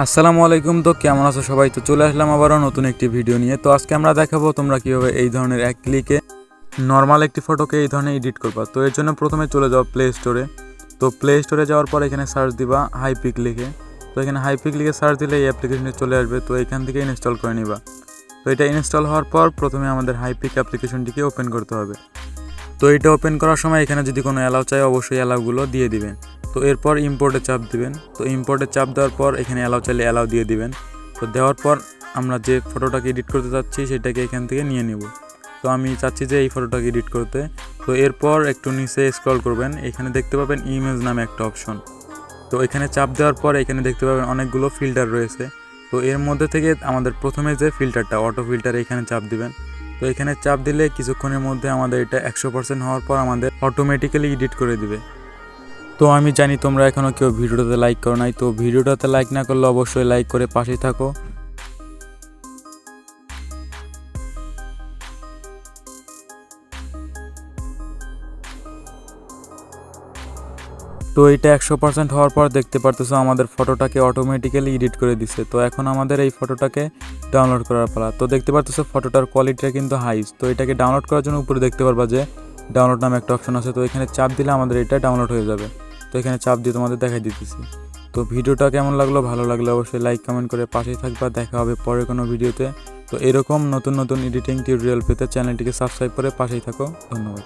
আসসালামু আলাইকুম। তো কেমন আছো সবাই? তো চলে আসলাম আবারও নতুন একটি ভিডিও নিয়ে। তো আজকে আমরা দেখাবো তোমরা কীভাবে এই ধরনের এক ক্লিকে নর্মাল একটি ফটোকে এই ধরনের এডিট করবা। তো এর জন্য প্রথমে চলে যাও প্লে স্টোরে। তো প্লে স্টোরে যাওয়ার পর এখানে সার্চ দিবা হাইপিক লিখে। তো এখানে হাইপিক লিখে সার্চ দিলে এই অ্যাপ্লিকেশনটি চলে আসবে। তো এখান থেকে ইনস্টল করে নিবা। তো এটা ইনস্টল হওয়ার পর প্রথমে আমাদের হাইপিক অ্যাপ্লিকেশনটিকে ওপেন করতে হবে। তো এটা ওপেন করার সময় এখানে যদি কোনো অ্যালাউ চাই অবশ্যই অ্যালাউগুলো দিয়ে দিবেন। তো এরপর ইম্পোর্টে চাপ দিবেন। তো ইম্পোর্টে চাপ দেওয়ার পর এখানে অ্যালাউ চাইলে অ্যালাউ দিয়ে দিবেন। তো দেওয়ার পর আমরা যে ফটোটাকে এডিট করতে চাচ্ছি সেটাকে এখান থেকে নিয়ে নিব। তো আমি চাচ্ছি যে এই ফটোটাকে এডিট করতে। তো এরপর একটু নিচে স্ক্রল করবেন, এখানে দেখতে পাবেন ইমেজ নামে একটা অপশন। তো এখানে চাপ দেওয়ার পর এখানে দেখতে পাবেন অনেকগুলো ফিল্টার রয়েছে। তো এর মধ্যে থেকে আমাদের প্রথমে যে ফিল্টারটা অটো ফিল্টার, এখানে চাপ দিবেন। তো এখানে চাপ দিলে কিছুক্ষণের মধ্যে আমাদের এটা 100% হওয়ার পর আমাদের অটোমেটিক্যালি এডিট করে দিবে। তো আমি জানি তোমরা এখনও কেউ ভিডিওটাতে লাইক করো নাই। তো ভিডিওটাতে লাইক না করলে অবশ্যই লাইক করে পাশেই থাকো। তো এটা 100% হওয়ার পর দেখতে পারতেছো আমাদের ফটোটাকে অটোমেটিক্যালি এডিট করে দিছে। তো এখন আমাদের এই ফটোটাকে ডাউনলোড করার পালা। তো দেখতে পারতেছো ফটোটার কোয়ালিটিটা কিন্তু হাইস। তো এটাকে ডাউনলোড করার জন্য উপরে দেখতে পারবা যে ডাউনলোড নামে একটা অপশন আছে। তো এখানে চাপ দিলে আমাদের এটা ডাউনলোড হয়ে যাবে। তো এখানে চাপ দিয়ে তোমাদের দেখাই দিতেছি। তো ভিডিওটা কেমন লাগলো, ভালো লাগলে অবশ্যই লাইক কমেন্ট করে পাশেই থাকবা। দেখা হবে পরের কোনো ভিডিওতে। তো এরকম নতুন নতুন এডিটিং টিউটোরিয়াল পেতে চ্যানেলটিকে সাবস্ক্রাইব করে পাশেই থাকো। ধন্যবাদ।